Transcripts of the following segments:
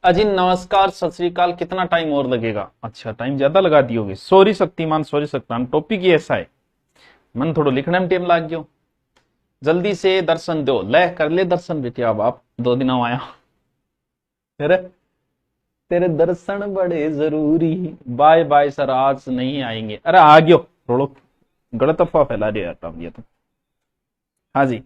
अजी नमस्कार, सत श्री अकाल। कितना टाइम और लगेगा? अच्छा, टाइम ज्यादा लगा दी होगी। Sorry Shaktiman, sorry Shaktiman. Topic ही ऐसा है, मन थोड़ा लिखने में टाइम लाग गयो। जल्दी से दर्शन दो। ले कर ले दर्शन बेटे। अब आप 2 दिन आया तेरे तेरे दर्शन बड़े जरूरी। बाय बाय सर, आज नहीं आएंगे। अरे आ गयो थोड़ो। गलत अफवाह फैला रहे यार ये तो। हाँ जी,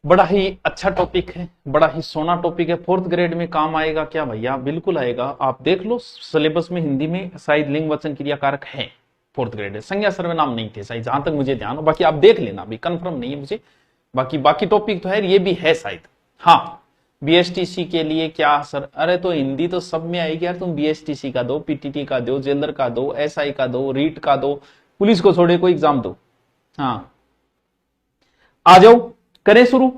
बड़ा ही अच्छा टॉपिक है, बड़ा ही सोना टॉपिक है। 4th ग्रेड में काम आएगा क्या भैया? बिल्कुल आएगा। आप देख लो सिलेबस में हिंदी में शायद लिंग वचन क्रिया कारक है। 4th ग्रेड है। संज्ञा सर्वनाम नहीं थे शायद, जहां तक मुझे ध्यान हो। बाकी आप देख लेना, अभी कंफर्म नहीं है मुझे। बाकी बाकी टॉपिक तो है, ये भी है शायद। हाँ, बीएसटीसी के लिए क्या सर? अरे तो हिंदी तो सब में आएगी यार। तुम बीएसटीसी का दो, पीटीटी का दो, जेलर का दो, एसआई का दो, रीट का दो, पुलिस को छोड़े कोई एग्जाम दो। हाँ, आ जाओ, करें शुरू।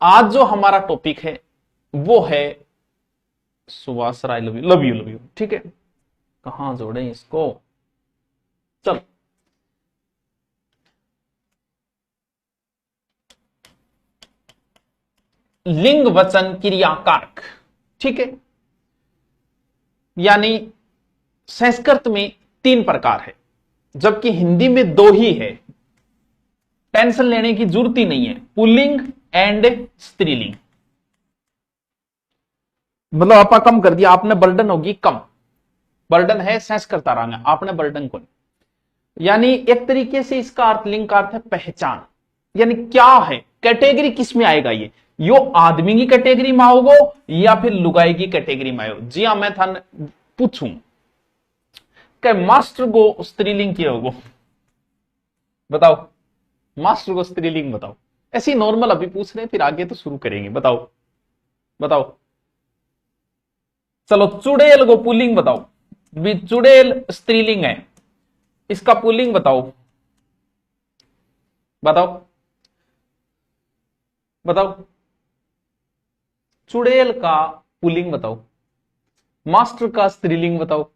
आज जो हमारा टॉपिक है वो है Subhash Rai. Love you love you love you. ठीक है, कहां जोड़े इसको? चल, लिंग वचन क्रिया कारक। ठीक है, यानी संस्कृत में 3 प्रकार है, जबकि हिंदी में 2 ही है। टेंशन लेने की जरूरत ही नहीं है। पुल्लिंग एंड स्त्रीलिंग। मतलब आपा कम कर दिया आपने, बर्डन होगी कम। बर्डन है संस्कृत आरंग, आपने बर्डन को। यानी एक तरीके से इसका अर्थ, लिंग का अर्थ है पहचान। यानी क्या है, कैटेगरी किस में आएगा ये? यो आदमी की कैटेगरी में आओगो या फिर लुगाई की कैटेगरी में आओ? जी हाँ, मैं था पूछूं क्या मास्टर को स्त्रीलिंग की होगो? बताओ, मास्टर को स्त्रीलिंग बताओ। ऐसी नॉर्मल अभी पूछ रहे हैं, फिर आगे तो शुरू करेंगे। बताओ बताओ। चलो, चुड़ैल को पुल्लिंग बताओ। भी चुड़ैल स्त्रीलिंग है, इसका पुल्लिंग बताओ। बताओ बताओ। चुड़ैल का पुल्लिंग बताओ, मास्टर का स्त्रीलिंग बताओ।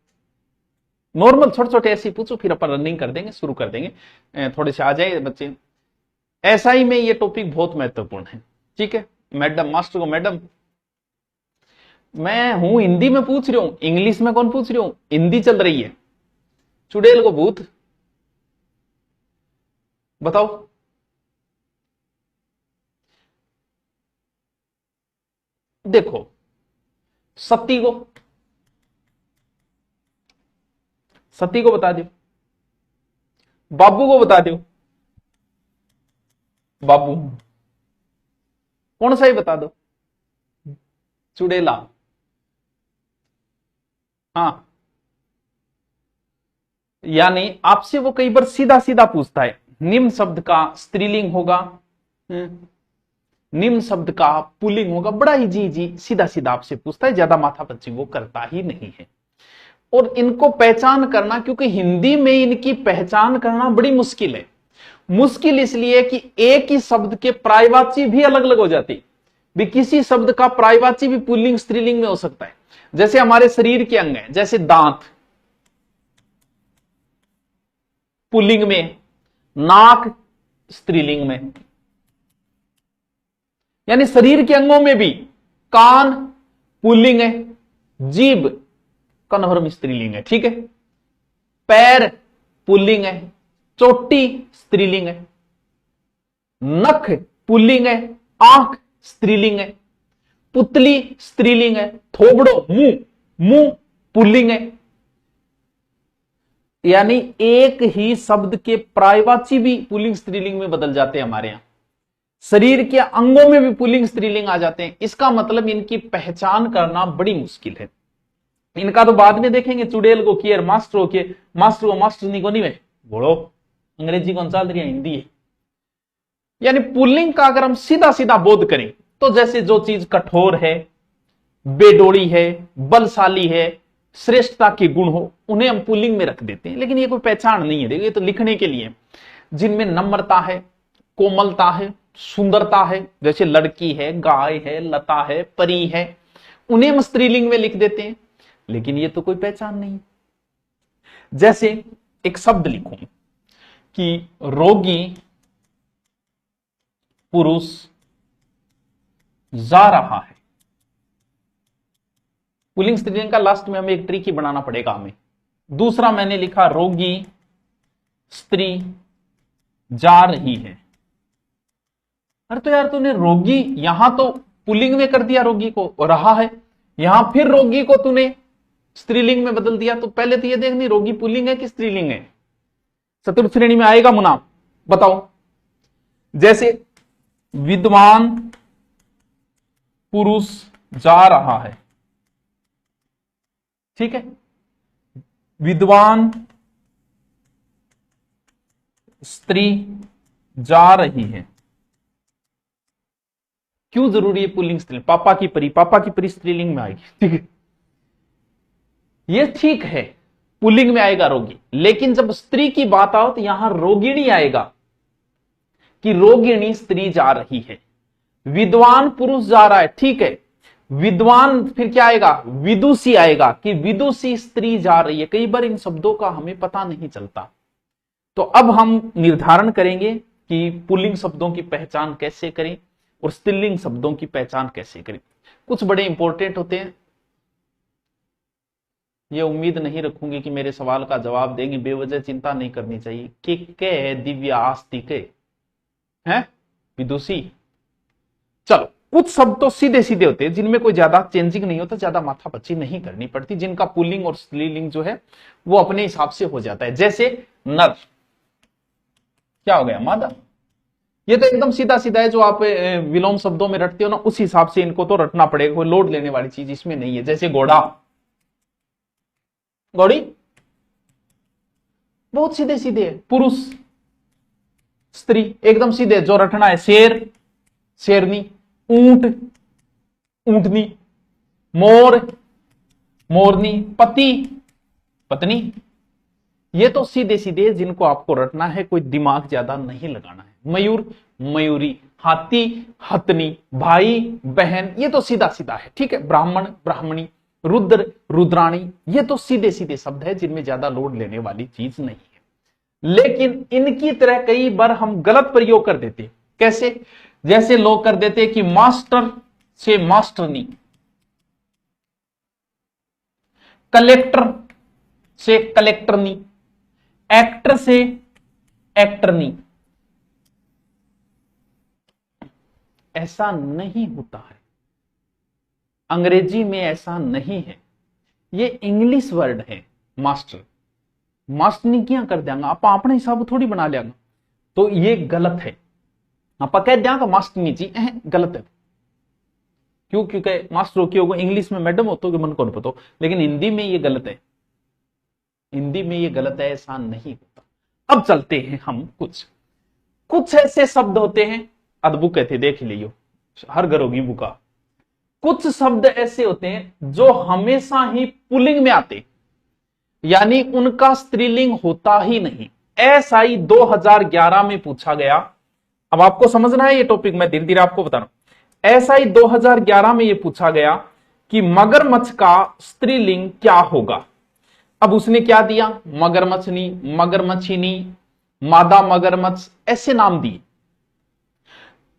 नॉर्मल छोटे छोटे ऐसे पूछो, फिर अपन रनिंग कर देंगे, शुरू कर देंगे। थोड़े से आ जाए बच्चे। ऐसा ही में ये टॉपिक बहुत महत्वपूर्ण है। ठीक है, मैडम, मास्टर को मैडम। मैं हूं हिंदी में पूछ रही हूं, इंग्लिश में कौन पूछ रही हूं? हिंदी चल रही है। चुड़ैल को भूत बताओ। देखो, सती को, सती को बता दो। बाबू को बता दो। बाबू कौन सा ही बता दो। चुड़ैला। हाँ, यानी आपसे वो कई बार सीधा सीधा पूछता है, निम्न शब्द का स्त्रीलिंग होगा, निम्न शब्द का पुल्लिंग होगा। बड़ा ही जी जी सीधा सीधा आपसे पूछता है, ज्यादा माथापच्ची वो करता ही नहीं है। और इनको पहचान करना, क्योंकि हिंदी में इनकी पहचान करना बड़ी मुश्किल है। मुश्किल इसलिए कि एक ही शब्द के पर्यायवाची भी अलग अलग हो जाती। भी किसी शब्द का पर्यायवाची भी पुल्लिंग स्त्रीलिंग में हो सकता है। जैसे हमारे शरीर के अंग हैं, जैसे दांत पुल्लिंग में, नाक स्त्रीलिंग में। यानी शरीर के अंगों में भी कान पुल्लिंग है, जीभ कन्फर्म स्त्रीलिंग है। ठीक है, पैर पुल्लिंग है, चोटी स्त्रीलिंग है, नख पुल्लिंग है, आंख स्त्रीलिंग है, पुतली स्त्रीलिंग है, थोबड़ो मुंह, मुंह पुल्लिंग है। यानी एक ही शब्द के पर्यायवाची भी पुल्लिंग स्त्रीलिंग में बदल जाते हैं हमारे यहां। शरीर के अंगों में भी पुल्लिंग स्त्रीलिंग आ जाते हैं। इसका मतलब इनकी पहचान करना बड़ी मुश्किल है। इनका तो बाद में देखेंगे। चुड़ैल को कियर मास्टर हो के, मास्टर को मास्टर नहीं को नहीं है बोलो। अंग्रेजी कौन चल रही है, हिंदी है। यानी पुल्लिंग का अगर हम सीधा सीधा बोध करें तो जैसे जो चीज कठोर है, बेडोड़ी है, बलशाली है, श्रेष्ठता के गुण हो, उन्हें हम पुल्लिंग में रख देते हैं। लेकिन ये कोई पहचान नहीं है। देखिए, ये तो लिखने के लिए। जिनमें नम्रता है, कोमलता है, सुंदरता है, जैसे लड़की है, गाय है, लता है, परी है, उन्हें हम स्त्रीलिंग में लिख देते हैं। लेकिन ये तो कोई पहचान नहीं। जैसे एक शब्द लिखूं कि रोगी पुरुष जा रहा है, पुल्लिंग स्त्रीलिंग का लास्ट में हमें एक ट्रिक ही बनाना पड़ेगा हमें। दूसरा मैंने लिखा रोगी स्त्री जा रही है। अरे तो यार तूने रोगी यहां तो पुल्लिंग में कर दिया रोगी को, रहा है, यहां फिर रोगी को तूने स्त्रीलिंग में बदल दिया। तो पहले तो ये देखनी रोगी पुल्लिंग है कि स्त्रीलिंग है। चतुर्थ श्रेणी में आएगा मुनाम, बताओ। जैसे विद्वान पुरुष जा रहा है, ठीक है, विद्वान स्त्री जा रही है। क्यों जरूरी है पुल्लिंग स्त्रीलिंग? पापा की परी स्त्रीलिंग में आएगी, ठीक है, ये ठीक है, पुल्लिंग में आएगा रोगी। लेकिन जब स्त्री की बात आओ तो यहां रोगिणी आएगा कि रोगिणी स्त्री जा रही है। विद्वान पुरुष जा रहा है, ठीक है, विद्वान फिर क्या आएगा? विदुषी आएगा कि विदुषी स्त्री जा रही है। कई बार इन शब्दों का हमें पता नहीं चलता। तो अब हम निर्धारण करेंगे कि पुल्लिंग शब्दों की पहचान कैसे करें और स्त्रीलिंग शब्दों की पहचान कैसे करें। कुछ बड़े इंपॉर्टेंट होते हैं। ये उम्मीद नहीं रखूंगी कि मेरे सवाल का जवाब देंगे, बेवजह चिंता नहीं करनी चाहिए। के दिव्या आस्तिके हैं विदुषी। चलो, कुछ शब्द तो सीधे सीधे होते हैं जिनमें कोई ज्यादा चेंजिंग नहीं होता, ज्यादा माथापच्ची नहीं करनी पड़ती, जिनका पुल्लिंग और स्त्रीलिंग जो है वो अपने हिसाब से हो जाता है। जैसे नर, क्या हो गया? मादा। ये तो एकदम सीधा सीधा है, जो आप विलोम शब्दों में रटते हो ना, उस हिसाब से इनको तो रटना पड़ेगा, कोई लोड लेने वाली चीज इसमें नहीं है। जैसे घोड़ा, घोड़ी, बहुत सीधे सीधे है। पुरुष स्त्री एकदम सीधे, जो रटना है। शेर, शेरनी, ऊंट, ऊंटनी, मोर, मोरनी, पति, पत्नी। ये तो सीधे सीधे जिनको आपको रटना है, कोई दिमाग ज्यादा नहीं लगाना है। मयूर, मयूरी, हाथी, हथनी, भाई, बहन, ये तो सीधा सीधा है, ठीक है। ब्राह्मण, ब्राह्मणी, रुद्र, रुद्राणी, ये तो सीधे सीधे शब्द है जिनमें ज्यादा लोड लेने वाली चीज नहीं है। लेकिन इनकी तरह कई बार हम गलत प्रयोग कर देते। कैसे? जैसे लोग कर देते कि मास्टर से मास्टरनी, कलेक्टर से कलेक्टरनी, एक्टर से एक्टरनी। ऐसा नहीं होता है, अंग्रेजी में ऐसा नहीं है। ये इंग्लिश वर्ड है मास्टर। मास्टरनी क्या कर देंगे आप अपने हिसाब थोड़ी बना लेंगे, तो ये गलत है। आप कह देंगे मास्टरनी जी, गलत है। क्यों? क्योंकि मास्टर की होगा इंग्लिश में मैडम हो तो मन को पता, लेकिन हिंदी में ये गलत है। हिंदी में ये गलत है, ऐसा नहीं होता। अब चलते हैं हम कुछ ऐसे शब्द होते हैं, अदबुक कहते, देख लियो, हर घर होगी बुका। कुछ शब्द ऐसे होते हैं जो हमेशा ही पुल्लिंग में आते, यानी उनका स्त्रीलिंग होता ही नहीं। एसआई 2011 में पूछा गया। अब आपको समझना है ये टॉपिक, मैं धीरे धीरे आपको बता रहा हूं। एसआई 2011 में यह पूछा गया कि मगरमच्छ का स्त्रीलिंग क्या होगा। अब उसने क्या दिया? मगरमच्छनी, मगरमच्छिनी, मादा मगरमच्छ, ऐसे नाम दिए।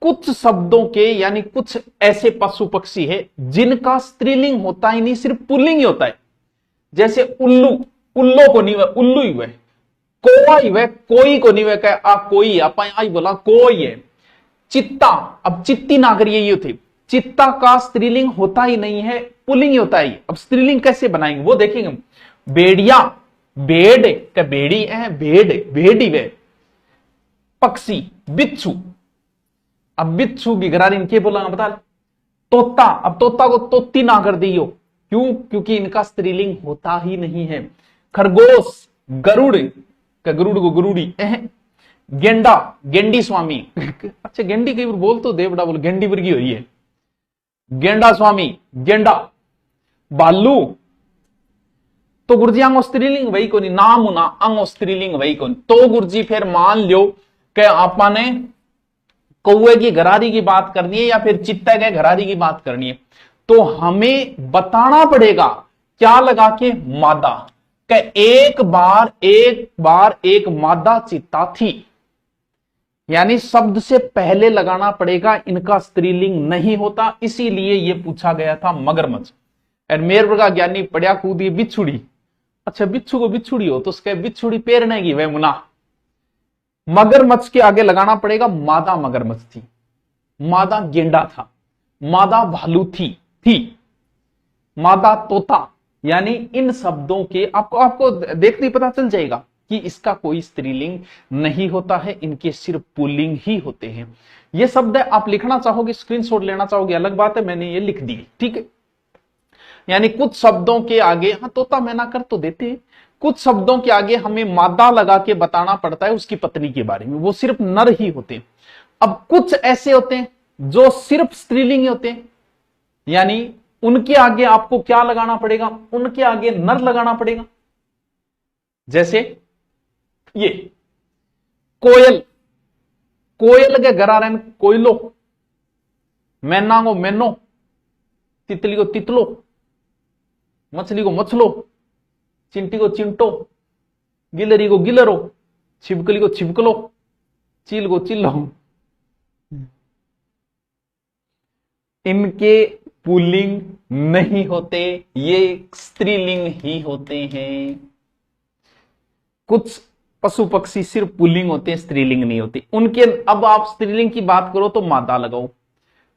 कुछ शब्दों के, यानी कुछ ऐसे पशु पक्षी है जिनका स्त्रीलिंग होता ही नहीं, सिर्फ पुल्लिंग ही होता है। जैसे उल्लू, उल्लो को नहीं हुआ, उल्लू ही हुआ। कोआ ही हुआ, कोई को नहीं हुआ, कह कोई, आप आई बोला कोई है। चित्ता, अब चित्ती ना करिए, ये थे। चित्ता का स्त्रीलिंग होता ही नहीं है, पुल्लिंग ही होता है। अब स्त्रीलिंग कैसे बनाएंगे वो देखेंगे। बेड़िया, बेड़ का बेड़ी है, भेड़, भेड़ी वे। पक्षी, बिच्छू, अब बिच्छू की गरारी इनके बोला बता। तोता, अब तोता को तोती ना कर दियो, क्यों? क्योंकि इनका स्त्रीलिंग होता ही नहीं है। खरगोश, गरुड़, गरुड़ को गरुड़ी, गेंडा, गेंडी स्वामी। अच्छा गेंडी कई बार बोल तो दे, बड़ा बोल गेंडी वर्गी हो रही है। गेंडा स्वामी, गेंडा। भालू, तो गुरुजी अंगो स्त्रीलिंग वही को नहीं, नाम ना अंगो स्त्रीलिंग वही को नहीं। तो गुरुजी फिर मान लो कि आपा ने कौए की घरारी की बात करनी है या फिर चित्ते के घरारी की बात करनी है, तो हमें बताना पड़ेगा क्या लगा के? मादा। कि एक बार एक मादा चित्ता थी, यानी शब्द से पहले लगाना पड़ेगा, इनका स्त्रीलिंग नहीं होता। इसीलिए यह पूछा गया था मगरमच्छ। और मेर का ज्ञानी पड़िया कूदी बिछुड़ी। अच्छा बिच्छू को बिछुड़ी हो तो उसके बिछुड़ी पेरने की वह मुना। मगरमच्छ के आगे लगाना पड़ेगा मादा मगरमच्छ थी, मादा गेंडा था, मादा भालू थी मादा तोता। यानी इन शब्दों के आपको देखते ही पता चल जाएगा कि इसका कोई स्त्रीलिंग नहीं होता है, इनके सिर्फ पुल्लिंग ही होते हैं। ये शब्द आप लिखना चाहोगे, स्क्रीनशॉट लेना चाहोगे अलग बात है, मैंने ये लिख दी, ठीक है। यानी कुछ शब्दों के आगे, हाँ तोता मैना कर तो देते हैं, कुछ शब्दों के आगे हमें मादा लगा के बताना पड़ता है उसकी पत्नी के बारे में, वो सिर्फ नर ही होते हैं। अब कुछ ऐसे होते हैं जो सिर्फ स्त्रीलिंग ही होते हैं, यानी उनके आगे आपको क्या लगाना पड़ेगा, उनके आगे नर लगाना पड़ेगा। जैसे ये कोयल, कोयल के गरारन कोयलो, मैना को मैनो, तितली को तितलो, मछली को मछलो, चिंटी को चिंटो, गिलरी को गिलरो, छिपकली को छिपकलो, चील को चिल्लो। इनके पुल्लिंग नहीं होते, ये स्त्रीलिंग ही होते हैं। कुछ पशु पक्षी सिर्फ पुल्लिंग होते हैं, स्त्रीलिंग नहीं होती उनके। अब आप स्त्रीलिंग की बात करो तो मादा लगाओ।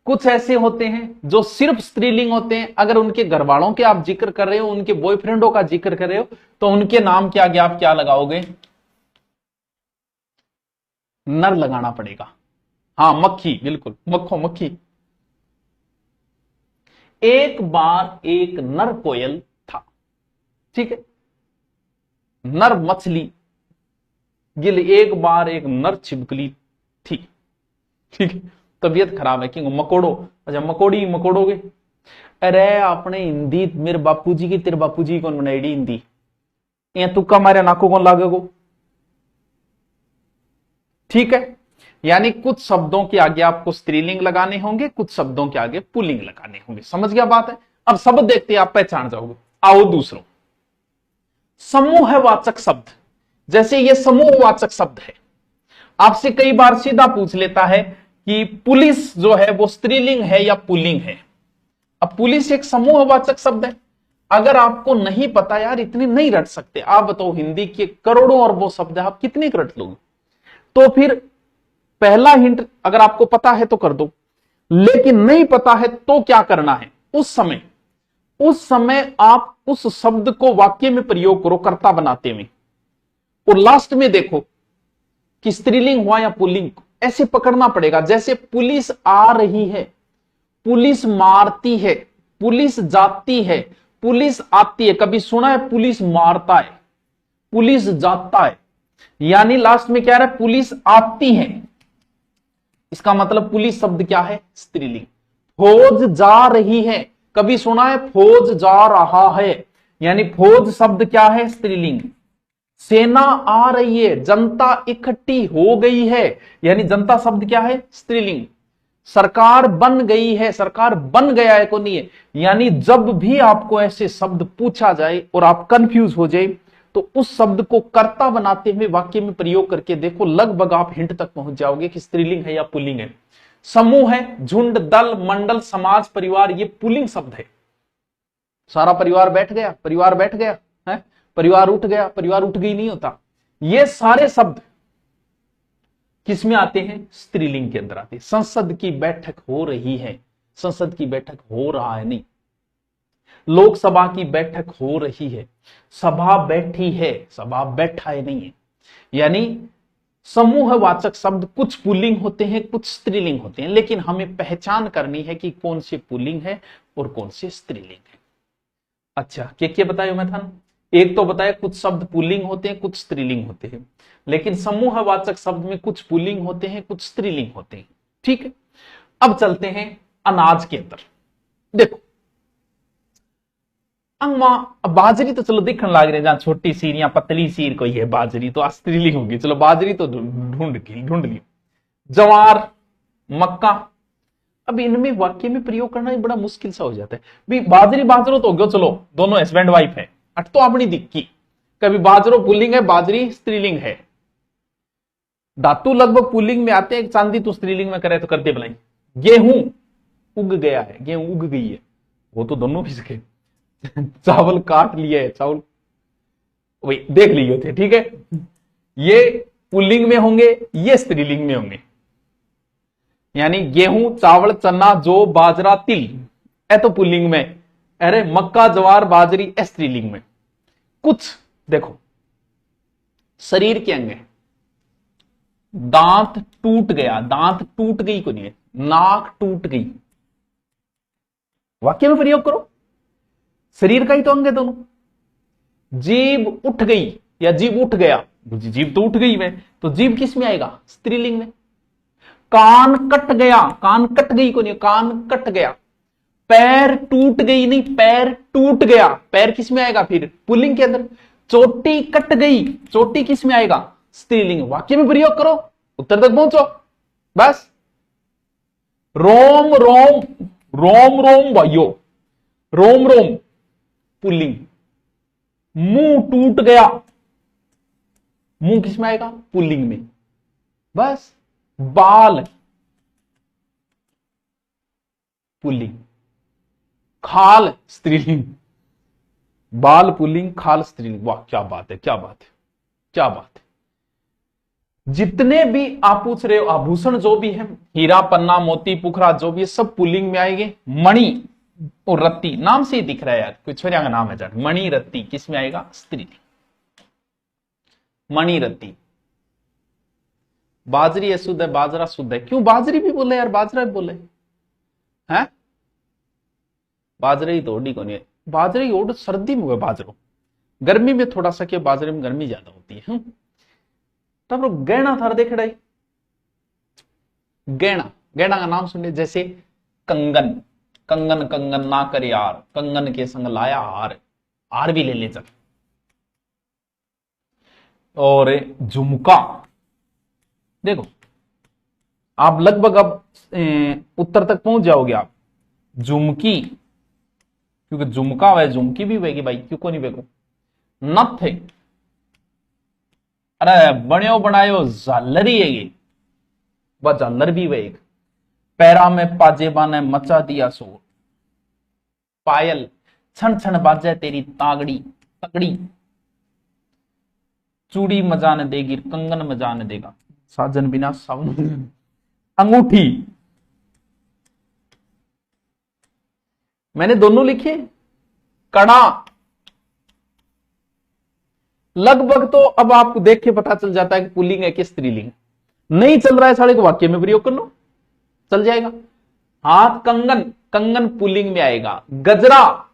कुछ ऐसे होते हैं जो सिर्फ स्त्रीलिंग होते हैं, अगर उनके घर वालों के आप जिक्र कर रहे हो, उनके बॉयफ्रेंडों का जिक्र कर रहे हो, तो उनके नाम के आगे आप क्या लगाओगे, नर लगाना पड़ेगा। हाँ मक्खी, बिल्कुल मक्खो मक्खी। एक बार एक नर कोयल था, ठीक है, नर मछली गिल, एक बार एक नर छिपकली थी, ठीक है। तबीयत खराब है कि मकोड़ो, अच्छा मकोड़ी मकोड़ोगे। अरे आपने हिंदी मेरे बापूजी की, तेरे बापूजी कौन बनाई हिंदी, ये तुक्का मारे नाको कौन लागेगो, ठीक है। यानी कुछ शब्दों के आगे आपको स्त्रीलिंग लगाने होंगे, कुछ शब्दों के आगे पुल्लिंग लगाने होंगे, समझ गया बात है। अब शब्द देखते हैं, आप पहचान जाओगे। आओ दूसरों, समूहवाचक शब्द। जैसे ये समूहवाचक शब्द है, आपसे कई बार सीधा पूछ लेता है कि पुलिस जो है वो स्त्रीलिंग है या पुल्लिंग है। अब पुलिस एक समूहवाचक शब्द है, अगर आपको नहीं पता, यार इतने नहीं रट सकते, आप बताओ हिंदी के करोड़ों और वो शब्द आप कितने रट लोगे। तो फिर पहला हिंट अगर आपको पता है तो कर दो, लेकिन नहीं पता है तो क्या करना है, उस समय आप उस शब्द को वाक्य में प्रयोग करो कर्ता बनाते हुए, और लास्ट में देखो कि स्त्रीलिंग हुआ या पुल्लिंग, ऐसे पकड़ना पड़ेगा। जैसे पुलिस आ रही है, पुलिस मारती है, पुलिस जाती है, पुलिस आती है। कभी सुना है पुलिस मारता है, पुलिस जाता है, यानी लास्ट में क्या रहा है, पुलिस आती है। इसका मतलब पुलिस शब्द क्या है, स्त्रीलिंग। फौज जा रही है, कभी सुना है फौज जा रहा है, यानी फौज शब्द क्या है, स्त्रीलिंग। सेना आ रही है, जनता इकट्ठी हो गई है, यानी जनता शब्द क्या है, स्त्रीलिंग। सरकार बन गई है, सरकार बन गया है को नहीं है। यानी जब भी आपको ऐसे शब्द पूछा जाए और आप कंफ्यूज हो जाए, तो उस शब्द को कर्ता बनाते हुए वाक्य में प्रयोग करके देखो, लगभग आप हिंट तक पहुंच जाओगे कि स्त्रीलिंग है या पुल्लिंग है। समूह है, झुंड, दल, मंडल, समाज, परिवार, ये पुल्लिंग शब्द है। सारा परिवार बैठ गया, परिवार बैठ गया है, परिवार उठ गया, परिवार उठ गई नहीं होता। ये सारे शब्द किसमें आते हैं, स्त्रीलिंग के अंदर आते हैं। संसद की बैठक हो रही है, संसद की बैठक हो रहा है नहीं, लोकसभा की बैठक हो रही है, सभा बैठी है, सभा बैठा है नहीं है। यानी समूहवाचक शब्द कुछ पुल्लिंग होते हैं, कुछ स्त्रीलिंग होते हैं, लेकिन हमें पहचान करनी है कि कौन से पुल्लिंग है और कौन से स्त्रीलिंग है। अच्छा क्या बताया मैं था, एक तो बताया कुछ शब्द पुल्लिंग होते हैं, कुछ स्त्रीलिंग होते हैं, लेकिन समूहवाचक शब्द में कुछ पुल्लिंग होते हैं, कुछ स्त्रीलिंग होते हैं, ठीक है। अब चलते हैं अनाज के अंदर। देखो बाजरी तो चलो दिखने लग रहे, जहां छोटी सीर या पतली सीर कोई है बाजरी, तो स्त्रीलिंग होगी, चलो बाजरी तो ढूंढ ली। जवार, मक्का, अब इनमें वाक्य में प्रयोग करना ही बड़ा मुश्किल सा हो जाता है। भी बाजरी बाजरो तो हो गया, चलो दोनों हस्बैंड वाइफ है, अट तो अपनी दिक्की। कभी बाजरो पुल्लिंग है, बाजरी स्त्रीलिंग है। धातु लगभग पुल्लिंग में आते हैं, चांदी तो स्त्रीलिंग में करे तो करते भलाई। गेहूं उग गया है, गेहूं उग गई है, वो तो दोनों भी सके। चावल काट लिए है, चावल वही देख लिए थे, ठीक है। ये पुल्लिंग में होंगे, ये स्त्रीलिंग में होंगे। यानी गेहूं, चावल, चना, जौ, बाजरा, तिल, ए तो पुल्लिंग में। अरे मक्का, ज्वार, बाजरी, ए स्त्रीलिंग में। कुछ देखो शरीर के अंग है। दांत टूट गया, दांत टूट गई को नहीं है, नाक टूट गई, वाक्य में प्रयोग करो, शरीर का ही तो अंग है दोनों। जीभ उठ गई या जीभ उठ गया, जीभ तो उठ गई में, तो जीभ किस में आएगा? स्त्रीलिंग में। कान कट गया, कान कट गई को नहीं, कान कट गया। पैर टूट गई नहीं, पैर टूट गया, पैर किस में आएगा फिर? पुल्लिंग के अंदर। चोटी कट गई, चोटी किस में आएगा? स्त्रीलिंग। वाक्य में प्रयोग करो, उत्तर तक पहुंचो बस। रोम रोम, रोम रोम भाइयों, रोम रोम पुल्लिंग। मुंह टूट गया, मुंह किस में आएगा? पुल्लिंग में बस। बाल पुल्लिंग, खाल स्त्रीलिंग। बाल पुल्लिंग, खाल स्त्रीलिंग। वाह क्या बात है, क्या बात है, क्या बात है। जितने भी आप पूछ रहे हो आभूषण जो भी है, हीरा, पन्ना, मोती, पुखरा, जो भी है, सब पुल्लिंग में आएंगे। मणि और रत्ती, नाम से ही दिख रहा है यार, कोई छोरिया का नाम है जान। मणि रत्ती किस में आएगा? स्त्रीलिंग। मणि रत्ती। बाजरी अशुद्ध है, बाजरा शुद्ध है। क्यों बाजरी भी बोले यार, बाजरा भी बोले हैं? बाजरे की तोड़ी को नहीं है, बाजरे की ओढ़ सर्दी में हुआ बाजरो, गर्मी में थोड़ा सा, क्या बाजरे में गर्मी ज्यादा होती है। तब लोग गहना थार देख रहे, गहना, गहना का नाम सुनिए, जैसे कंगन, कंगन कंगन ना कर यार, कंगन के संग लाया हार, हार भी ले ले चल। और झुमका, देखो आप लगभग अब उत्तर तक पहुंच जाओगे आप। झुमकी, क्योंकि झुमका वह झुमकी भी वेगी भाई, क्यों को नहीं वेगो। नथ है, अरे बनियो बनायो झालर ही है ये, वह झालर भी वे। पैरा में पाजेबान मचा दिया शोर। पायल, छन छन बाजे तेरी तागड़ी तगड़ी। चूड़ी मजाने देगी, कंगन मजाने देगा, साजन बिना सावन। अंगूठी, मैंने दोनों लिखे। कड़ा, लगभग तो अब आपको देख के पता चल जाता है कि पुल्लिंग है कि स्त्रीलिंग। नहीं चल रहा है साढ़े को, वाक्य में प्रयोग कर लो, चल जाएगा। हाथ कंगन, कंगन पुल्लिंग में आएगा। गजरा,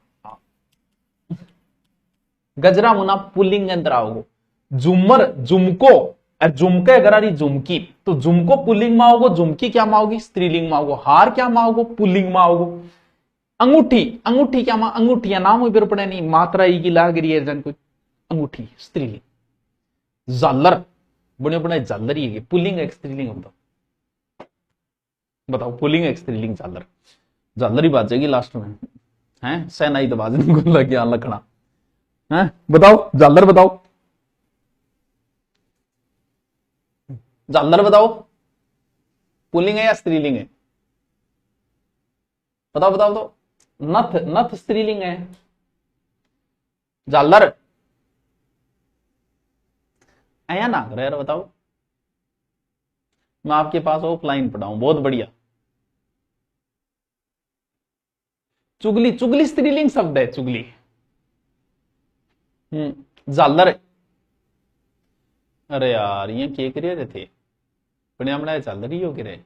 गजरा मुना पुल्लिंग अंदर आओगे। झूमर, झुमको, झुमके गरारी झुमकी, तो झुमको पुल्लिंग में आओगे, झुमकी क्या माओगी? स्त्रीलिंग में आओगे। हार क्या माओगे? पुल्लिंग में आओगे। अंगूठी, अंगूठी क्या मां? अंगूठिया नाम हुई फिर पड़े नहीं, मात्रा ही की लाग रही है जन कोई। अंगूठी स्त्रीलिंग। झालर, बड़े बड़े झालर ही है, पुल्लिंग है स्त्रीलिंग? बताओ बताओ, पुल्लिंग है स्त्रीलिंग? झालर, झालर ही बाजेगी लास्ट में है, सेनाई तो बाजने को लग गया लखना है। बताओ झालर, बताओ झालर, बताओ पुल्लिंग है या स्त्रीलिंग है? बताओ बताओ बताओ। नथ, नथ स्त्रीलिंग है। झालर ऐया ना करो यार, बताओ। मैं आपके पास ऑफलाइन पढ़ाऊं, बहुत बढ़िया। चुगली, चुगली स्त्रीलिंग शब्द है, चुगली। झालर, अरे यार ये के करे थे, बढ़िया बनाया, झालर ही हो गिरे।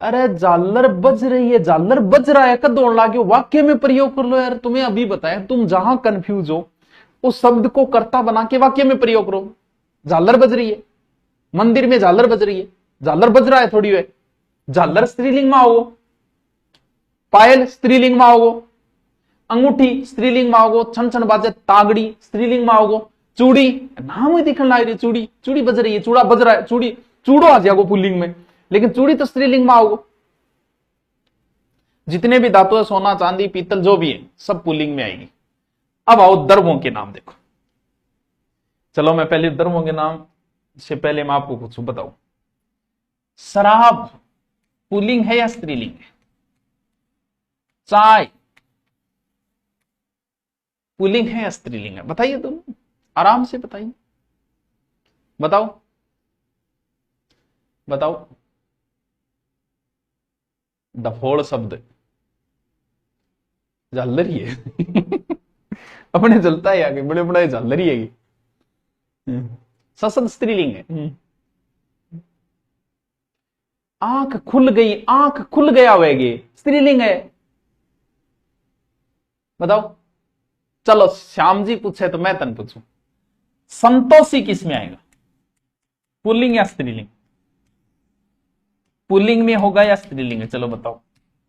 अरे झालर बज रही है, झालर बज रहा है, कद दौड़ लागे, वाक्य में प्रयोग कर लो यार। तुम्हें अभी बताया, तुम जहां कंफ्यूज हो उस शब्द को कर्ता बना के वाक्य में प्रयोग करो। झालर बज रही है, मंदिर में झालर बज रही है, झालर बज रहा है थोड़ी वे। झालर स्त्रीलिंग में आओ। पायल स्त्रीलिंग में आओ। अंगूठी स्त्रीलिंग में आओ। छन छन बाजे तागड़ी स्त्रीलिंग में आओ। चूड़ी, नाम ही दिखने लग रही, चूड़ी, चूड़ी बज रही है, चूड़ा बज रहा है, चूड़ी, चूड़ो आ जाओ पुल्लिंग में, लेकिन चूड़ी तो स्त्रीलिंग में आओ। जितने भी धातु है, सोना चांदी पीतल जो भी है, सब पुल्लिंग में आएगी। अब आओ द्रव्यों के नाम देखो। चलो मैं पहले द्रव्यों के नाम से पहले मैं आपको कुछ बताऊं। शराब पुल्लिंग है या स्त्रीलिंग है? चाय, पुल्लिंग है या स्त्रीलिंग है? बताइए दोनों, आराम से बताइए, बताओ बताओ। डफोड़ शब्द झालरी है। अपने चलता है आगे, बड़े बड़ा झालरी है। सशब्द स्त्रीलिंग है। आंख खुल गई, आंख खुल गया वेगे, स्त्रीलिंग है। बताओ। चलो श्याम जी पूछे तो मैं तन पूछूं, संतोषी किस में आएगा? पुल्लिंग या स्त्रीलिंग? पुल्लिंग में होगा या स्त्रीलिंग है? चलो बताओ,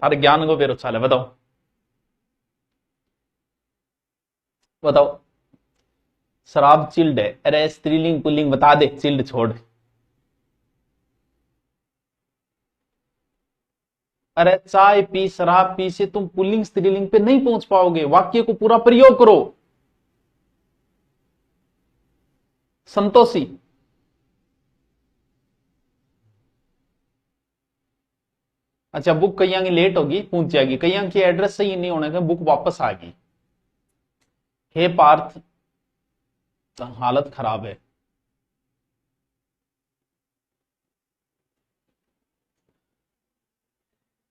अरे ज्ञान को बेरो चाल है, बताओ बताओ। शराब चिल्ड है, अरे स्त्रीलिंग पुल्लिंग बता दे, चिल्ड छोड़। अरे चाय पी, शराब पी से तुम पुल्लिंग स्त्रीलिंग पे नहीं पहुंच पाओगे, वाक्य को पूरा प्रयोग करो। संतोषी। अच्छा, बुक कईया की लेट होगी, पहुंच जाएगी, कईया की एड्रेस सही नहीं होने का बुक वापस आ गई। हे पार्थ, हालत खराब है।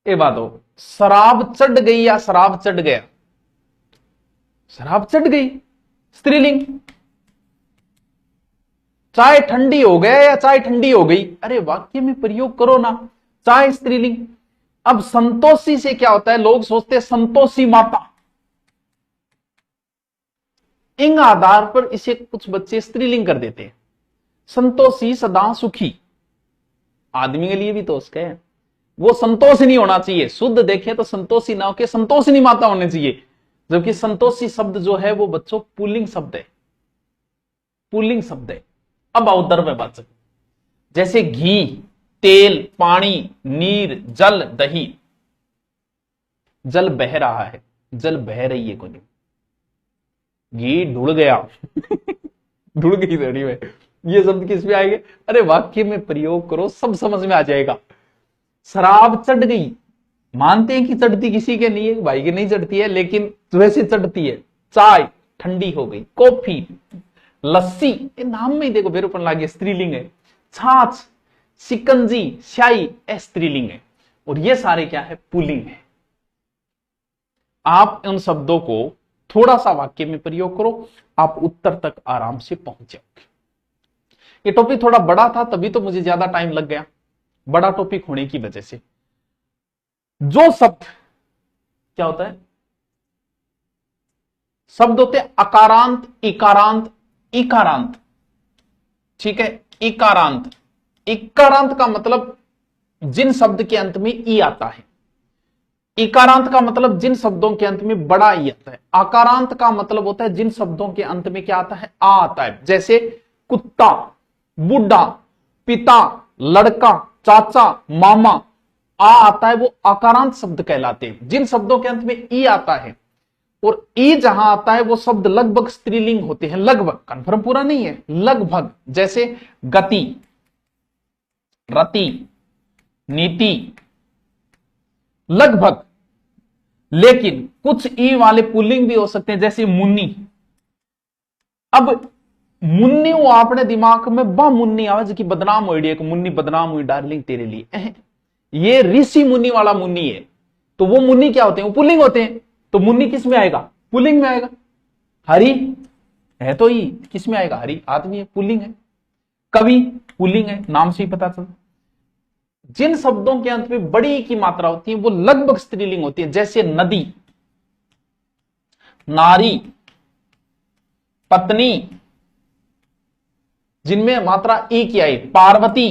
ये बात हो, शराब चढ़ गई या शराब चढ़ गया? शराब चढ़ गई, स्त्रीलिंग। चाय ठंडी हो गया या चाय ठंडी हो गई? अरे वाक्य में प्रयोग करो ना, चाय स्त्रीलिंग। अब संतोषी से क्या होता है, लोग सोचते हैं संतोषी माता, इन आधार पर इसे कुछ बच्चे स्त्रीलिंग कर देते हैं। संतोषी सदा सुखी, आदमी के लिए भी तो उसका है, वो संतोष नहीं होना चाहिए, शुद्ध देखें तो संतोषी ना होकर संतोषिनी माता होनी चाहिए। जबकि संतोषी शब्द जो है वो बच्चों पुल्लिंग शब्द है, पुल्लिंग शब्द है। अब आओ द्रव्यवाचक, जैसे घी, तेल, पानी, नीर, जल, दही। जल बह रहा है, जल बह रही है, कोई घी ढुड़ गया। ढुड़ गई दड़ी में, ये शब्द किस में आएंगे? अरे वाक्य में प्रयोग करो, सब समझ में आ जाएगा। शराब चढ़ गई, मानते हैं कि चढ़ती किसी के नहीं है, भाई की नहीं चढ़ती है, लेकिन वैसे चढ़ती है। चाय ठंडी हो गई, कॉफी, लस्सी, ये नाम में ही देखो बेरूपन लागे, स्त्रीलिंग है। छाछ, शिकंजी, शाही, स्त्रीलिंग है। और ये सारे क्या है? पुल्लिंग है। आप उन शब्दों को थोड़ा सा वाक्य में प्रयोग करो, आप उत्तर तक आराम से पहुंच जाओगे। ये टॉपिक थोड़ा बड़ा था, तभी तो मुझे ज्यादा टाइम लग गया, बड़ा टॉपिक होने की वजह से। जो शब्द क्या होता है, शब्द होते हैं अकारांत, इकारांत, इकारांत, ठीक है। इकारांत, इकारांत का मतलब जिन शब्द के अंत में ई आता है। इकारांत का मतलब जिन शब्दों के अंत में बड़ा ई आता है। आकारांत का मतलब होता है जिन शब्दों के अंत में क्या आता है? आ आता है। जैसे कुत्ता, बुढ़ा, पिता, लड़का, चाचा, मामा, आ आता है, वो आकारांत शब्द कहलाते हैं। जिन शब्दों के अंत में ई आता है और ई जहां आता है वो शब्द लगभग स्त्रीलिंग होते हैं, लगभग, कंफर्म पूरा नहीं है, लगभग। जैसे गति, रति, नीति, लगभग। लेकिन कुछ ई वाले पुल्लिंग भी हो सकते हैं, जैसे मुन्नी। अब मुन्नी वो आपने दिमाग में बा मुन्नी आवाज की बदनाम हो रही है, मुन्नी बदनाम हुई डार्लिंग तेरे लिए, ये ऋषि मुनि वाला मुन्नी है। तो वो मुन्नी क्या होते हैं? वो पुल्लिंग होते हैं। तो मुन्नी किस में आएगा? पुल्लिंग में आएगा। हरि है तो ही किस में आएगा? हरि आदमी है, पुल्लिंग है। कवि पुल्लिंग है, नाम से ही पता चलता। जिन शब्दों के अंत में बड़ी की मात्रा होती है वो लगभग स्त्रीलिंग होती है। जैसे नदी, नारी, पत्नी, जिनमें मात्रा ई की आई, पार्वती,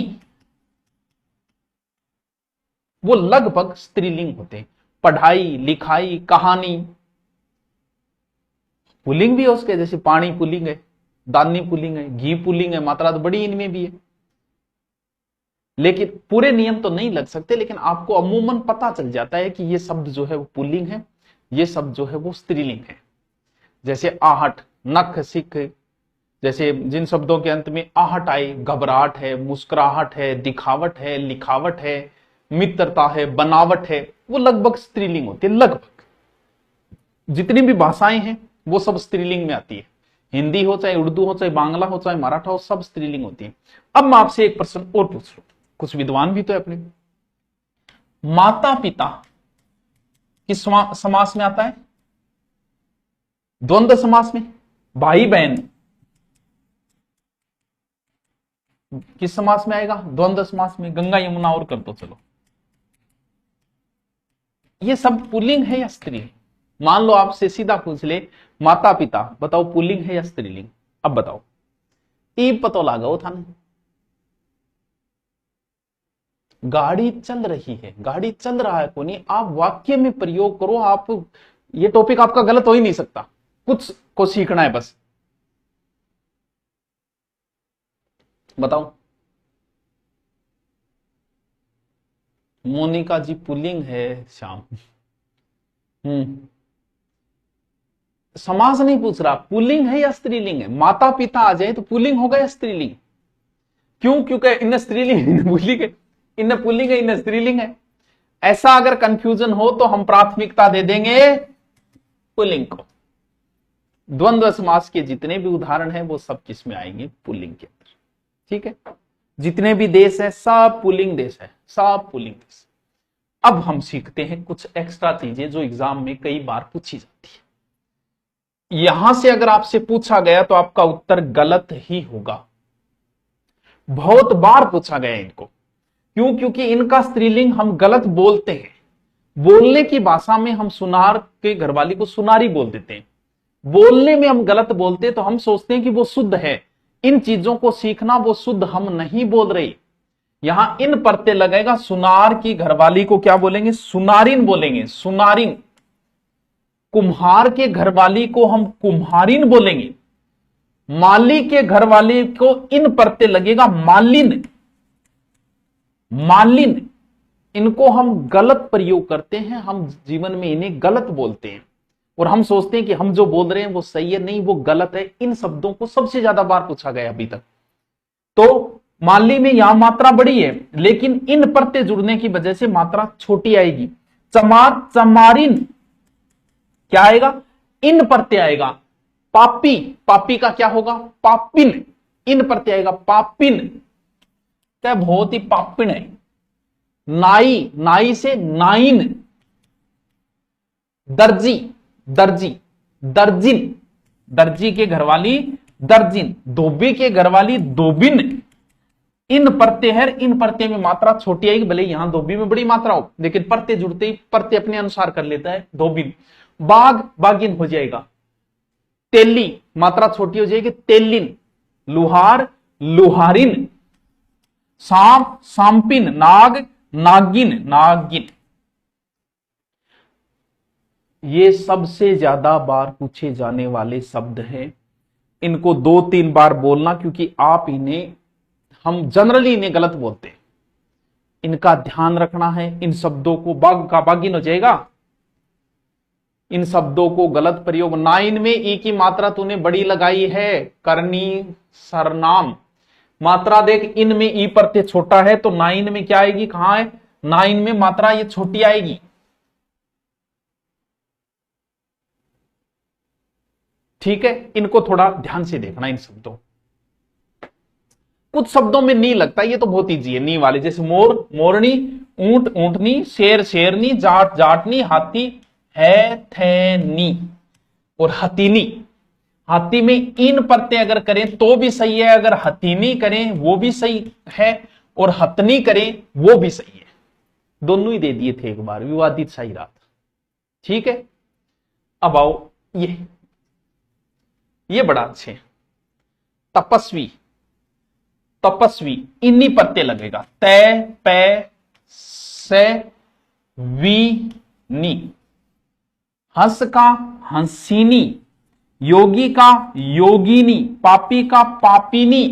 वो लगभग स्त्रीलिंग होते हैं। पढ़ाई, लिखाई, कहानी, पुल्लिंग भी है उसके। जैसे पानी पुल्लिंग है, दानी पुल्लिंग है, घी पुल्लिंग है, मात्रा तो बड़ी इनमें भी है। लेकिन पूरे नियम तो नहीं लग सकते, लेकिन आपको अमूमन पता चल जाता है कि ये शब्द जो है वो पुल्लिंग है, ये शब्द जो है वो स्त्रीलिंग है। जैसे आहट, नख, सिख, जैसे जिन शब्दों के अंत में आहट आए, घबराहट है, मुस्कुराहट है, दिखावट है, लिखावट है, मित्रता है, बनावट है, वो लगभग स्त्रीलिंग होती है। लगभग जितनी भी भाषाएं हैं वो सब स्त्रीलिंग में आती है। हिंदी हो चाहे उर्दू हो चाहे बांग्ला हो चाहे मराठा हो, सब स्त्रीलिंग होती है। अब मैं आपसे एक प्रश्न और पूछ लूं, कुछ विद्वान भी तो है अपने। माता पिता किस समास में आता है? द्वंद्व समास में। भाई बहन किस समास में आएगा? द्वंद्व समास में। गंगा यमुना और कर दो चलो। ये सब पुल्लिंग है या स्त्रीलिंग? मान लो आपसे सीधा पूछ ले, माता पिता बताओ पुल्लिंग है या स्त्रीलिंग? अब बताओ, ई पतो लगाओ था ना। गाड़ी चल रही है, गाड़ी चल रहा है कोनी, आप वाक्य में प्रयोग करो। आप ये टॉपिक आपका गलत हो ही नहीं सकता, कुछ को सीखना है बस। बताओ। मोनिका जी पुल्लिंग है श्याम। समास नहीं पूछ रहा, पुल्लिंग है या स्त्रीलिंग है। माता पिता आ जाए तो पुल्लिंग होगा या स्त्रीलिंग? क्यों? क्योंकि इन स्त्रीलिंग इन पुल्लिंग है, इन पुल्लिंग है इन स्त्रीलिंग है। ऐसा अगर कंफ्यूजन हो तो हम प्राथमिकता दे देंगे पुल्लिंग को। द्वंद्व समास के जितने भी उदाहरण हैं वो सब किस में आएंगे? पुल्लिंग के अंदर। ठीक है, जितने भी देश है सब पुल्लिंग देश है, सब पुल्लिंग देश। अब हम सीखते हैं कुछ एक्स्ट्रा चीजें जो एग्जाम में कई बार पूछी जाती है। यहां से अगर आपसे पूछा गया तो आपका उत्तर गलत ही होगा। बहुत बार पूछा गया इनको। क्यों? क्योंकि इनका स्त्रीलिंग हम गलत बोलते हैं। बोलने की भाषा में हम सुनार के घरवाली को सुनारी बोल देते हैं, बोलने में हम गलत बोलते हैं, तो हम सोचते हैं कि वो शुद्ध है। इन चीजों को सीखना, वो शुद्ध हम नहीं बोल रहे। यहां इन परते लगेगा। सुनार की घरवाली को क्या बोलेंगे? सुनारिन बोलेंगे, सुनारिन। कुम्हार के घरवाली को हम कुम्हारिन बोलेंगे। माली के घरवाली को इन परते लगेगा मालिन, मालिन। इनको हम गलत प्रयोग करते हैं, हम जीवन में इन्हें गलत बोलते हैं और हम सोचते हैं कि हम जो बोल रहे हैं वो सही है। नहीं, वो गलत है। इन शब्दों को सबसे ज्यादा बार पूछा गया अभी तक। तो माली में यहां मात्रा बड़ी है, लेकिन इन परते जुड़ने की वजह से मात्रा छोटी आएगी। चमार, चमारिन क्या आएगा? इन परते आएगा। पापी, पापी का क्या होगा? पापिन। इन परते आएगा पापिन, क्या बहुत ही पापिन है। नाई, नाई से नाइन। दर्जी, दर्जी, दर्जिन। दर्जी के घरवाली दर्जिन। धोबी के घरवाली धोबिन। इन परते है, इन परते में मात्रा छोटी आएगी। भले यहां धोबी में बड़ी मात्रा हो, लेकिन परते जुड़ते ही परते अपने अनुसार कर लेता है धोबिन। बाघ, बागिन हो जाएगा। तेली मात्रा छोटी हो जाएगी, तेलिन। लुहार, लुहारिन। सांप, सांपिन। नाग, नागिन, नागिन। ये सबसे ज्यादा बार पूछे जाने वाले शब्द हैं। इनको 2-3 बार बोलना, क्योंकि आप इन्हें, हम जनरली इन्हें गलत बोलते हैं। इनका ध्यान रखना है। इन शब्दों को, बाघ का बागिन हो जाएगा। इन शब्दों को गलत प्रयोग। नाइन में ई की मात्रा तूने बड़ी लगाई है, करनी, सरनाम। मात्रा देख, इन में ई प्रत्यय छोटा है, तो नाइन में क्या आएगी? कहां है? नाइन में मात्रा ये छोटी आएगी। ठीक है, इनको थोड़ा ध्यान से देखना। इन शब्दों, कुछ शब्दों में नी लगता है, ये तो बहुत ईजी है। नी वाले, जैसे मोर, मोरनी। ऊंट, ऊंटनी। शेर, शेरनी। जाट, जाटनी। हाथी है, थैनी। और हथीनी। हाथी में इन प्रत्यय अगर करें तो भी सही है, अगर हथीनी करें वो भी सही है, और हथनी करें वो भी सही है। दोनों ही दे दिए थे एक बार, विवादित सही रहा था। ठीक है, अब आओ ये बड़ा अच्छे। तपस्वी, तपस्वी इन्हीं प्रत्यय लगेगा। तय, पे, से, वी, नी। हंस का हंसीनी। योगी का योगिनी। पापी का पापिनी।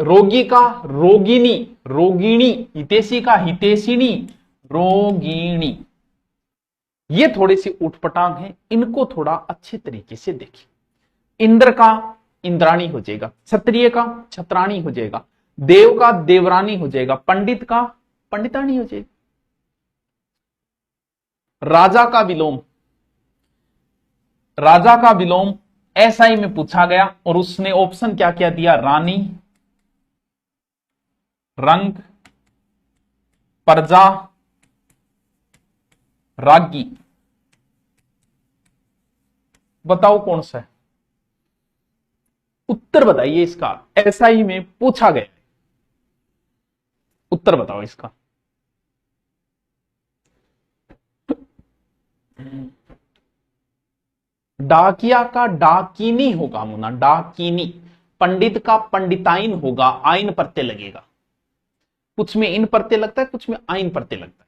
रोगी का रोगिनी, रोगिणी। हितेशी का हितेशिनी, रोगिणी। ये थोड़े से उठपटांग हैं, इनको थोड़ा अच्छे तरीके से देखें। इंद्र का इंद्राणी हो जाएगा। क्षत्रिय का छत्राणी हो जाएगा। देव का देवरानी हो जाएगा। पंडित का पंडितानी हो जाएगी। राजा का विलोम, राजा का विलोम एसआई में पूछा गया और उसने ऑप्शन क्या क्या दिया, रानी, रंग, प्रजा, राज्ञी। बताओ कौन सा है उत्तर, बताइए इसका, एसआई में पूछा गया, उत्तर बताओ इसका। डाकिया का डाकिनी होगा मुन्ना, डाकिनी। पंडित का पंडिताइन होगा, आइन प्रत्यय लगेगा। कुछ में इन प्रत्यय लगता है, कुछ में आइन प्रत्यय लगता है।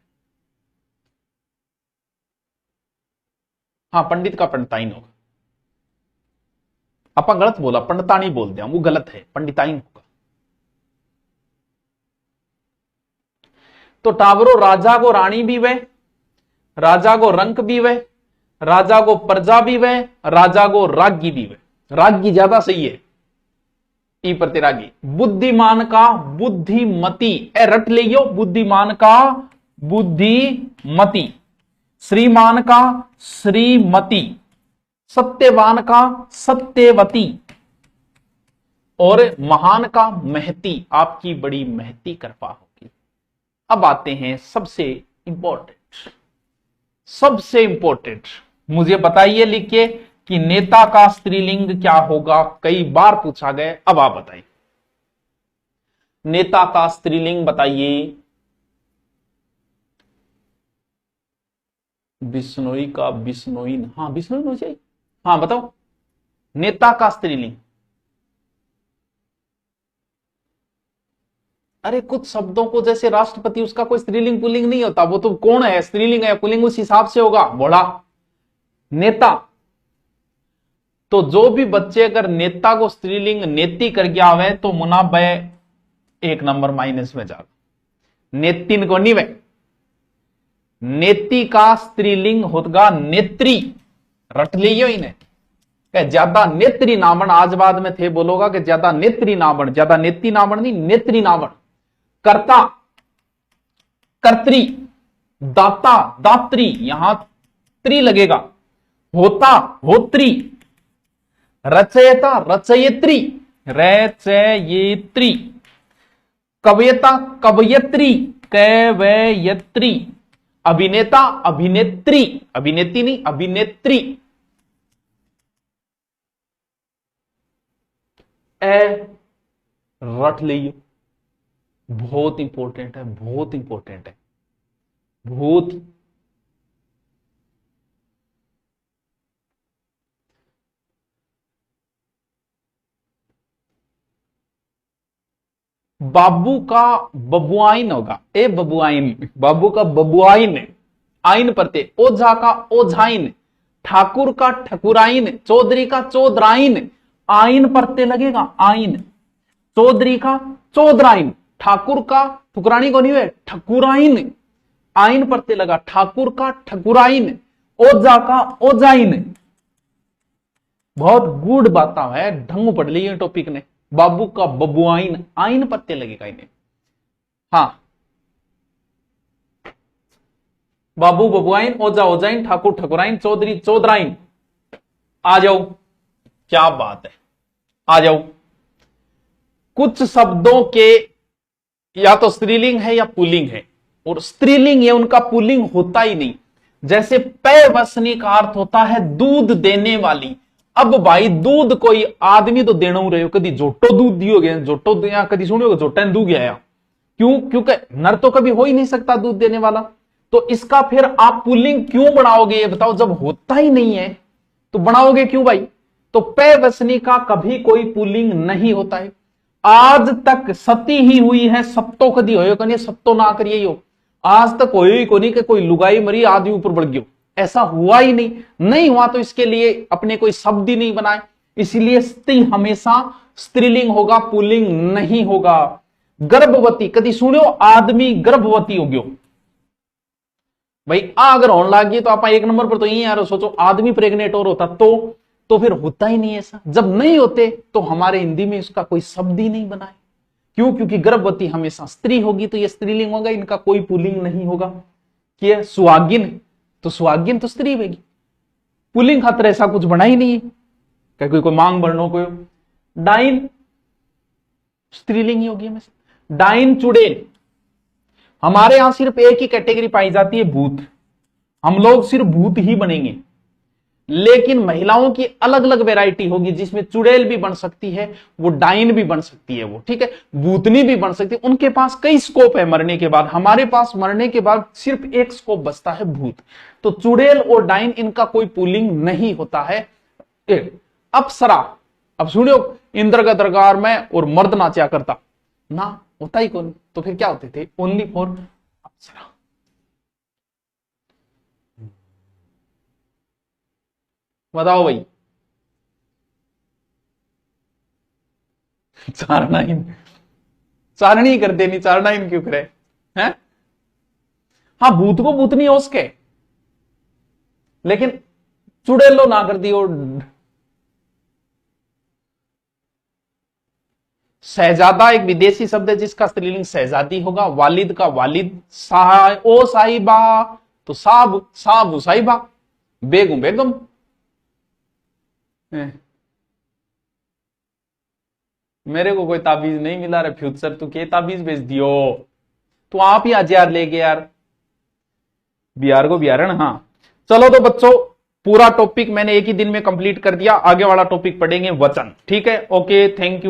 हाँ, पंडित का पंडिताइन होगा। अपन गलत बोला, पंडितानी बोल दिया, वो गलत है, पंडिताइन होगा। तो टावरो, राजा को रानी भी वह, राजा को रंक भी वह, राजा को प्रजा भी वह, राजा को राज्ञी भी वह। राज्ञी ज्यादा सही है, ई प्रतिरागी। बुद्धिमान का बुद्धिमती, ए रट लियो, बुद्धिमान का बुद्धिमती, श्रीमान का श्रीमती, सत्यवान का सत्यवती, और महान का महती, आपकी बड़ी महती कृपा होगी। अब आते हैं सबसे इंपॉर्टेंट, मुझे बताइए लिख के कि नेता का स्त्रीलिंग क्या होगा, कई बार पूछा गया। अब आप बताइए, नेता का स्त्रीलिंग बताइए। बिश्नोई का बिश्नोइन, हाँ बिश्नोइन हो जाए। हाँ बताओ, नेता का स्त्रीलिंग। अरे कुछ शब्दों को, जैसे राष्ट्रपति, उसका कोई स्त्रीलिंग पुल्लिंग नहीं होता, वो तो कौन है, स्त्रीलिंग है पुल्लिंग, उस हिसाब से होगा। बोला नेता, तो जो भी बच्चे अगर नेता को स्त्रीलिंग नेति कर गया हुआ है तो मुनाब 1 नंबर माइनस में जाएगा। नेतिन को नहीं, वे नेति का स्त्रीलिंग होगा नेत्री, रट लियो इन्हें। ज्यादा नेत्री नामण, आज बाद में थे बोलोगा कि ज्यादा नेत्री नामण, ज्यादा नेति नामण नहीं, नेत्री नामण। कर्ता, कर्त्री, दाता, दात्री, यहां त्री लगेगा। होता, होत्री, रचयिता, रचयित्री, रचयित्री, कवयिता, कवयित्री, कवयित्री, अभिनेता, अभिनेत्री, अभिनेत्री नहीं, अभिनेत्री। रट लियो, बहुत इंपॉर्टेंट है, बहुत इंपॉर्टेंट है, बहुत। बाबू का बबुआइन होगा, ए बबुआइन, बाबू का बबुआइन, आइन प्रत्यय। ओझा का ओझाइन, ठाकुर का ठकुराइन, चौधरी का चौधराइन, आइन प्रत्यय लगेगा, आइन। चौधरी का चौधराइन, ठाकुर का, ठुकरानी को नहीं है, ठकुराइन, आइन प्रत्यय लगा, ठाकुर का ठकुराइन, ओझा का ओझाइन। बहुत गुड बातें है, ढंग पढ़ ली टॉपिक ने। बाबू का बबुआइन, आइन प्रत्यय लगेगा इन्हें। हाँ, बाबू बबुआइन, ओझा ओझाइन, ठाकुर ठकुराइन, चौधरी चौधराइन। आ जाओ, क्या बात है, आ जाओ। कुछ शब्दों के या तो स्त्रीलिंग है या पुल्लिंग है, और स्त्रीलिंग ये उनका पुल्लिंग होता ही नहीं। जैसे पैवसनी का अर्थ होता है दूध देने वाली। अब भाई दूध कोई आदमी तो देना रहे हो, कभी जोटो दूध दियो गया, जोटो कभी सुनियो जोटा ने दूध गया, क्यों? क्योंकि नर तो कभी हो ही नहीं सकता दूध देने वाला। तो इसका फिर आप पुल्लिंग क्यों बढ़ाओगे, ये बताओ, जब होता ही नहीं है तो बढ़ाओगे क्यों भाई? तो पैवसनी का कभी कोई पुल्लिंग नहीं होता है, आज तक सती ही हुई है। सत्तो कदी हो कहीं, सत्तो ना करिए हो, आज तक होई को नहीं कि कोई लुगाई मरी आदमी ऊपर बढ़ गयो, ऐसा हुआ ही नहीं। नहीं हुआ तो इसके लिए अपने कोई शब्द ही नहीं बनाए, इसलिए स्त्री हमेशा स्त्रीलिंग होगा, पुल्लिंग नहीं होगा। गर्भवती कदी सुनियो, आदमी गर्भवती हो गयो भाई, अगर होने लगी तो आप 1 नंबर पर तो यही यार सोचो, आदमी प्रेग्नेंट और होता तो फिर होता ही नहीं ऐसा। जब नहीं होते तो हमारे हिंदी में इसका कोई शब्द ही नहीं बनाए, क्यों? क्योंकि गर्भवती हमेशा स्त्री होगी, तो ये स्त्रीलिंग होगा, इनका कोई पुल्लिंग नहीं होगा। कि सुहागिन, तो सुहागिन तो स्त्री होगी। पुलिंग खातर ऐसा कुछ बना ही नहीं है, कोई मांग वर्णों को। डाइन स्त्रीलिंग ही होगी हमेशा। डाइन चुड़ैल, हमारे यहां सिर्फ एक ही कैटेगरी पाई जाती है, भूत। हम लोग सिर्फ भूत ही बनेंगे, लेकिन महिलाओं की अलग अलग वैरायटी होगी, जिसमें चुड़ैल भी बन सकती है, वो डाइन भी बन सकती है, वो ठीक है, भूतनी भी बन सकती है। उनके पास कई स्कोप है मरने के बाद, हमारे पास मरने के बाद सिर्फ एक स्कोप बचता है, भूत। तो चुड़ैल और डाइन इनका कोई पुलिंग नहीं होता है। अप्सरा, अब सुनियो, इंद्र का दरबार में और मर्द नाचा करता ना, होता ही कौन, तो फिर क्या होते थे, ओनली फॉर अप्सरा। बताओ भाई, चारनाइन, चारणी कर देनी, चारनाइन क्यों करे हैं? हाँ, भूत को भूत नहीं हो उसके, लेकिन चुड़ैलो ना कर दी। और शहजादा एक विदेशी शब्द है जिसका स्त्रीलिंग शहजादी होगा। वालिद का वालिद, ओ साहिबा तो साहब, साहब साहिबा, बेगम बेगम। मेरे को कोई ताबीज नहीं मिला रे फ्यूचर, तू के ताबीज भेज दियो, तू आप ही आज यार लेके यार, बिहार को बिहारण। हाँ चलो तो बच्चों, पूरा टॉपिक मैंने एक ही दिन में कंप्लीट कर दिया। आगे वाला टॉपिक पढ़ेंगे वचन, ठीक है। Okay, thank you.